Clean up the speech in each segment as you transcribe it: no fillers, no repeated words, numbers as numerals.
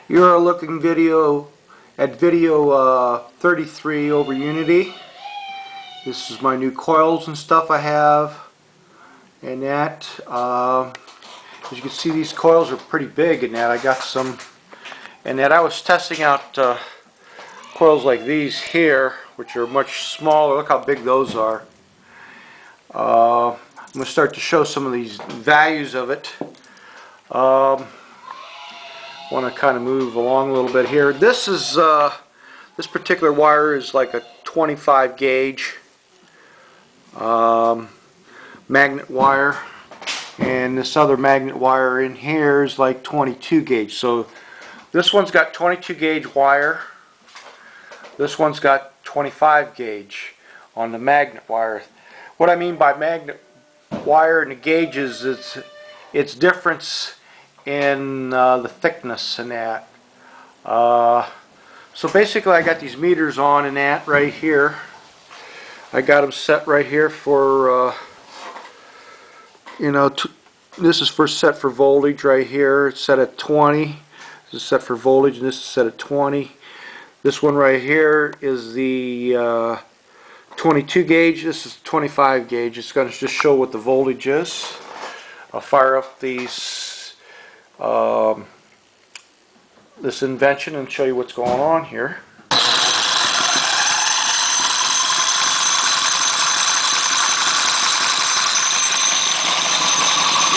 You're looking at video 33 over Unity. This is my new coils and stuff I have, and that as you can see, these coils are pretty big, and that I got some, and that I was testing out coils like these here, which are much smaller. Look how big those are. I'm going to start to show some of these values of it. Want to kind of move along a little bit here. This is this particular wire is like a 25 gauge magnet wire, and this other magnet wire in here is like 22 gauge. So this one's got 22 gauge wire. This one's got 25 gauge on the magnet wire. What I mean by magnet wire and the gauges is its difference in the thickness and that. So basically I got these meters on and that right here. I got them set right here for this is for set for voltage right here. It's set at 20. This is set for voltage and this is set at 20. This one right here is the 22 gauge. This is 25 gauge. It's going to just show what the voltage is. I'll fire up these this invention and show you what's going on here.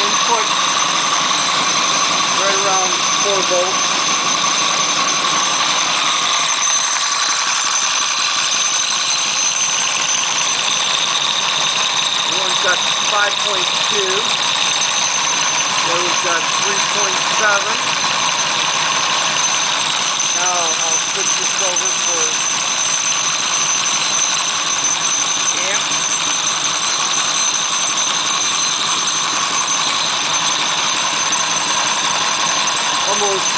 Input right around 4 volts. One's got 5.2. The other's got 3.7. Now I'll switch this over for amp. Almost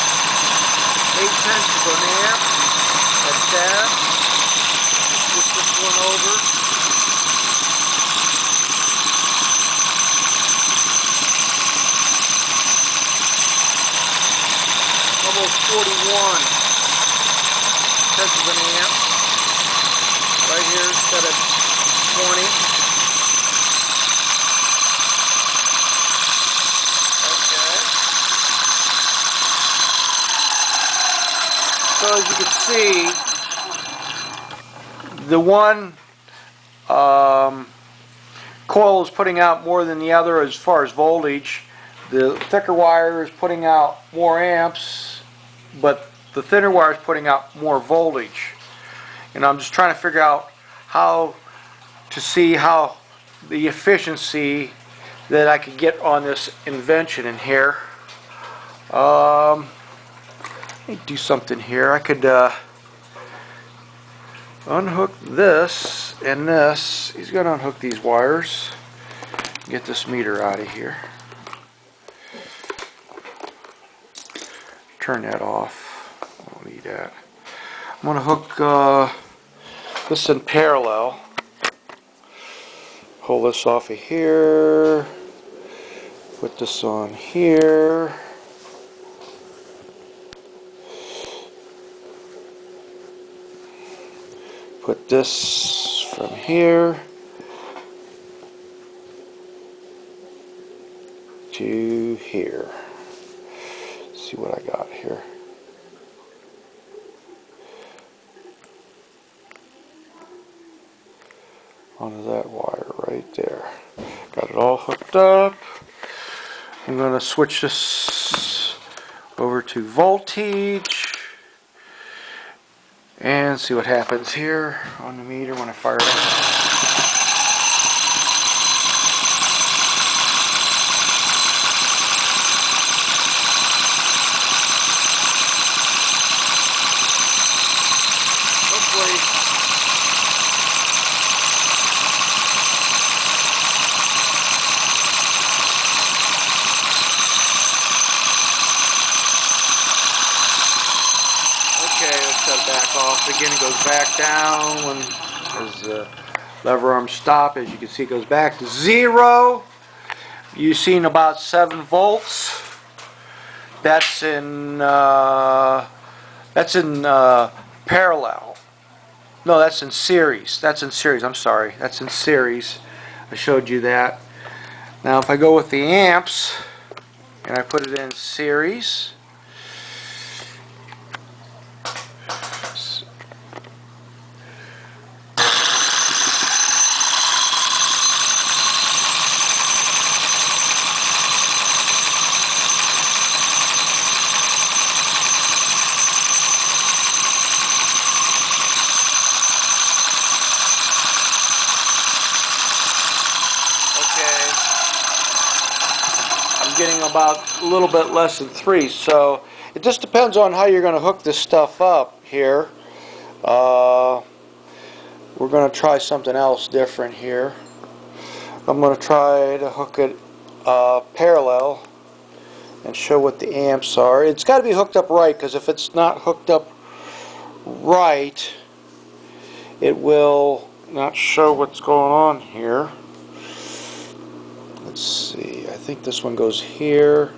0.8 of an amp. That's that. Switch this one over. Almost 41 tenths of an amp. Right here set at 20. Okay. So as you can see, the one coil is putting out more than the other as far as voltage. The thicker wire is putting out more amps, but the thinner wire is putting out more voltage. And I'm just trying to figure out how to see how the efficiency that I could get on this invention in here. Let me do something here. I could unhook this and this. He's going to unhook these wires. Get this meter out of here. Turn that off. I don't need that. I'm going to hook this in parallel. Pull this off of here. Put this on here. Put this from here to here. See what I got here. Onto that wire right there. Got it all hooked up. I'm going to switch this over to voltage and see what happens here on the meter when I fire it up. Okay, let's set it back off. Again, it goes back down when as the lever arms stop. As you can see, it goes back to 0. You've seen about 7 volts. That's in That's in parallel. No, that's in series. That's in series. I'm sorry. That's in series. I showed you that. Now if I go with the amps and I put it in series, I'm getting about a little bit less than 3. So it just depends on how you're going to hook this stuff up here. We're going to try something else different here. I'm going to try to hook it parallel and show what the amps are. It's got to be hooked up right, because if it's not hooked up right, it will not show what's going on here. Let's see, I think this one goes here,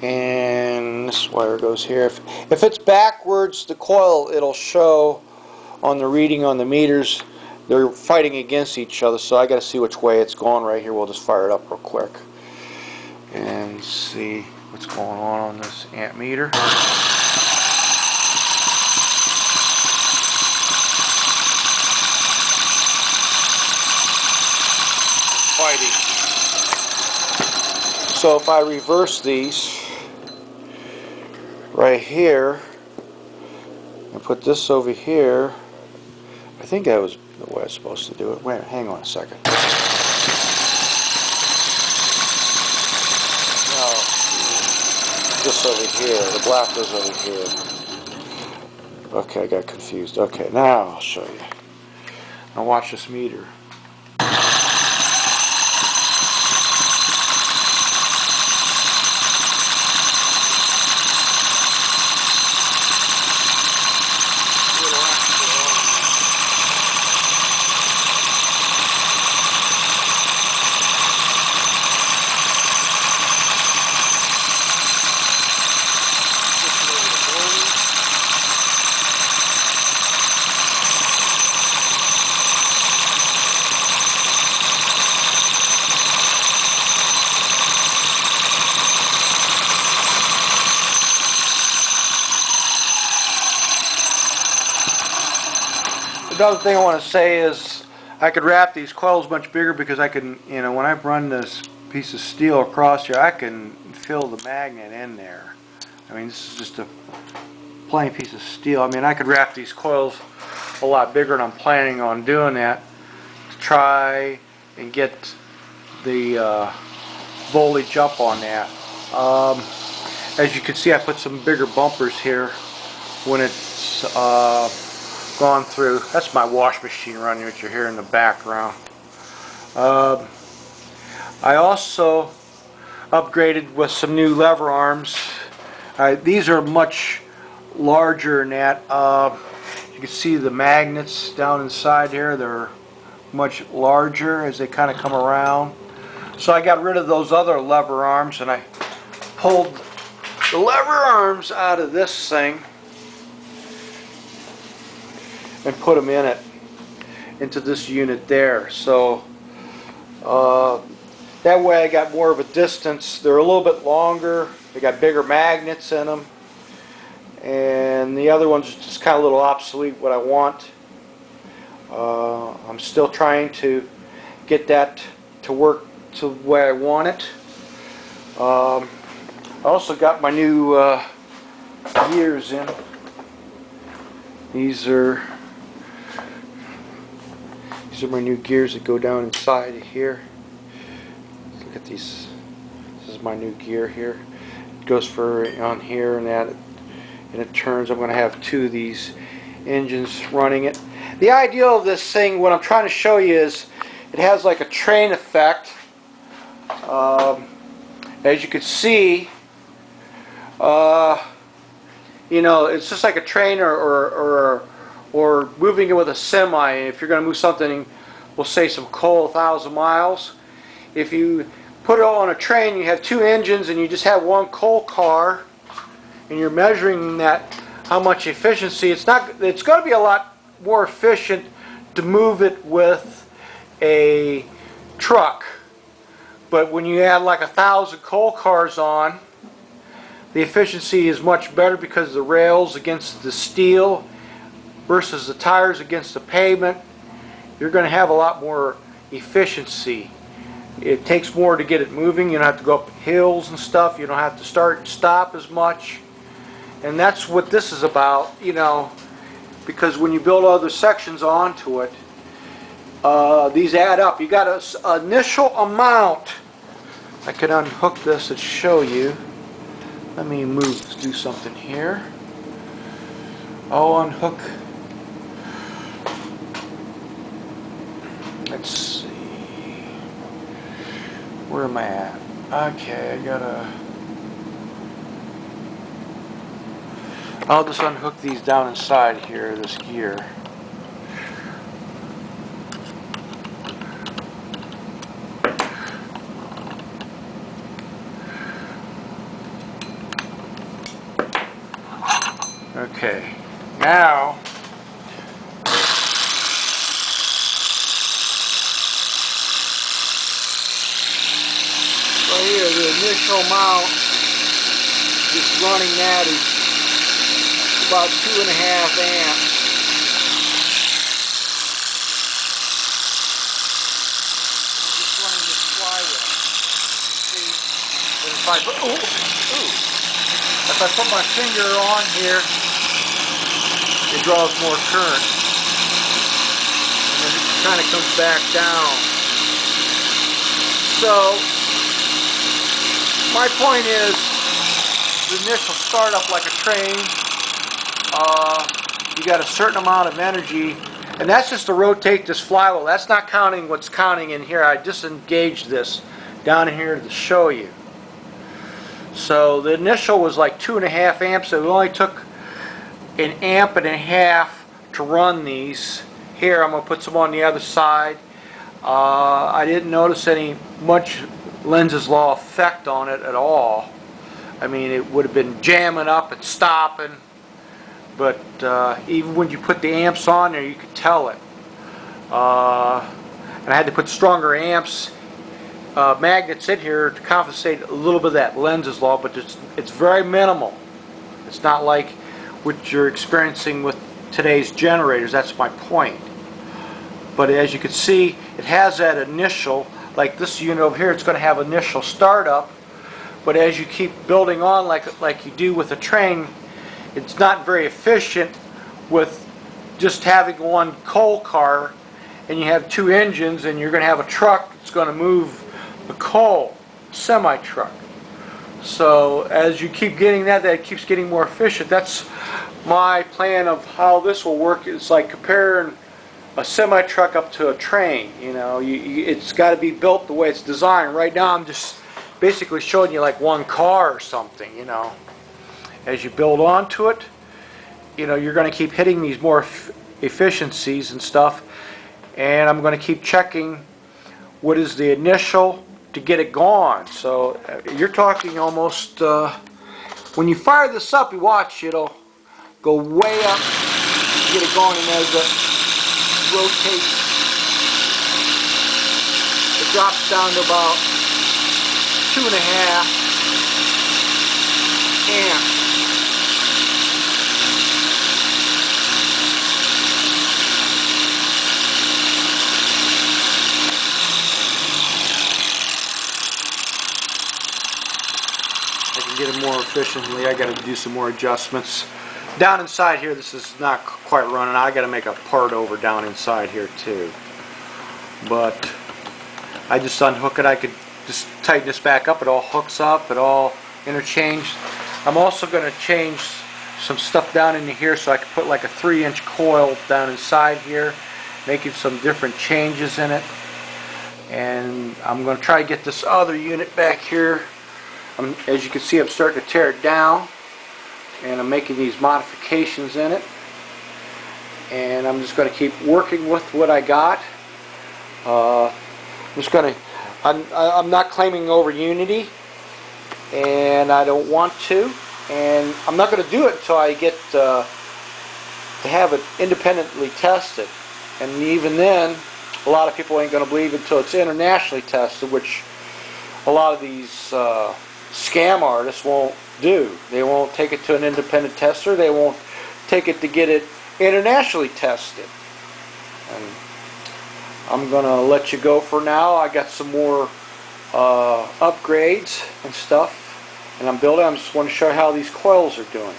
and this wire goes here. If it's backwards, the coil, it'll show on the reading on the meters they're fighting against each other, so I got to see which way it's going right here. We'll just fire it up real quick and see what's going on this amp meter. Fighting. So if I reverse these right here and put this over here, I think that was the way I was supposed to do it. Wait, hang on a second. No, this over here. The black goes over here. Okay, I got confused. Okay, now I'll show you. Now watch this meter. Another thing I want to say is I could wrap these coils much bigger, because I can, you know, when I run this piece of steel across here, I can feel the magnet in there. I mean, this is just a plain piece of steel. I mean, I could wrap these coils a lot bigger, and I'm planning on doing that to try and get the voltage up on that. As you can see, I put some bigger bumpers here when it's gone through. That's my wash machine running, which you hear in the background. I also upgraded with some new lever arms. These are much larger than that. You can see the magnets down inside here. They're much larger as they kind of come around. So I got rid of those other lever arms, and I pulled the lever arms out of this thing and put them in it, into this unit there. So that way I got more of a distance. They're a little bit longer. They got bigger magnets in them, and the other ones are just kind of a little obsolete what I want. I'm still trying to get that to work to the way I want it. I also got my new gears in. These are my new gears that go down inside here. Look at these. This is my new gear here. It goes for on here and that, and it turns. I'm going to have 2 of these engines running it. The idea of this thing, what I'm trying to show you, is it has like a train effect. As you can see, you know, it's just like a train or moving it with a semi. If you're going to move something, we'll say some coal 1,000 miles, if you put it all on a train, you have two engines and you just have one coal car, and you're measuring that, how much efficiency, it's going to be a lot more efficient to move it with a truck. But when you add like 1,000 coal cars on, the efficiency is much better because the rails against the steel versus the tires against the pavement. You're going to have a lot more efficiency. It takes more to get it moving. You don't have to go up hills and stuff. You don't have to start and stop as much. And that's what this is about, you know, because when you build other sections onto it, these add up. You got an initial amount. I can unhook this and show you. Let me do something here. I'll unhook. Let's see. Where am I at? Okay, I'll just unhook these down inside here, this gear. Okay, now right here, the initial amount just running that is about 2.5 amps. I'm just running this flywheel. See, if I put my finger on here, it draws more current, and then it kind of comes back down. So my point is, the initial startup like a train, you got a certain amount of energy, and that's just to rotate this flywheel. That's not counting what's counting in here. I disengaged this down here to show you. So the initial was like 2.5 amps. So it only took 1.5 amps to run these. Here I'm going to put some on the other side. I didn't notice much Lenz's law effect on it at all. I mean, it would have been jamming up and stopping, but even when you put the amps on there, you could tell it. And I had to put stronger amps magnets in here to compensate a little bit of that Lenz's law, but it's very minimal. It's not like what you're experiencing with today's generators. That's my point. But as you can see, it has that initial, like this unit over here, it's going to have initial startup, but as you keep building on like you do with a train, it's not very efficient with just having one coal car, and you have two engines, and you're going to have a truck that's going to move the coal, semi-truck. So as you keep getting that it keeps getting more efficient. That's my plan of how this will work. It's like comparing a semi-truck up to a train. You know, it's got to be built the way it's designed. Right now I'm just basically showing you like one car or something, you know. As you build onto it, you know, you're going to keep hitting these more efficiencies and stuff, and I'm going to keep checking what is the initial to get it going. So you're talking almost, when you fire this up, you watch, it'll go way up to get it going, and as it rotates, it drops down to about 2.5 amps. Get it more efficiently. I got to do some more adjustments. Down inside here, this is not quite running. I got to make a part over down inside here too. But I just unhook it. I could just tighten this back up. It all hooks up. It all interchanged. I'm also going to change some stuff down into here, so I can put like a 3-inch coil down inside here, making some different changes in it. And I'm going to try to get this other unit back here. As you can see, I'm starting to tear it down, and I'm making these modifications in it, and I'm just going to keep working with what I got. I'm just going to I'm not claiming over Unity, and I don't want to, and I'm not going to do it until I get to have it independently tested. And even then, a lot of people ain't going to believe it until it's internationally tested, which a lot of these scam artists won't do. They won't take it to an independent tester. They won't take it to get it internationally tested. And I'm going to let you go for now. I got some more upgrades and stuff, and I'm building. I just want to show you how these coils are doing.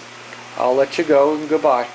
I'll let you go, and goodbye.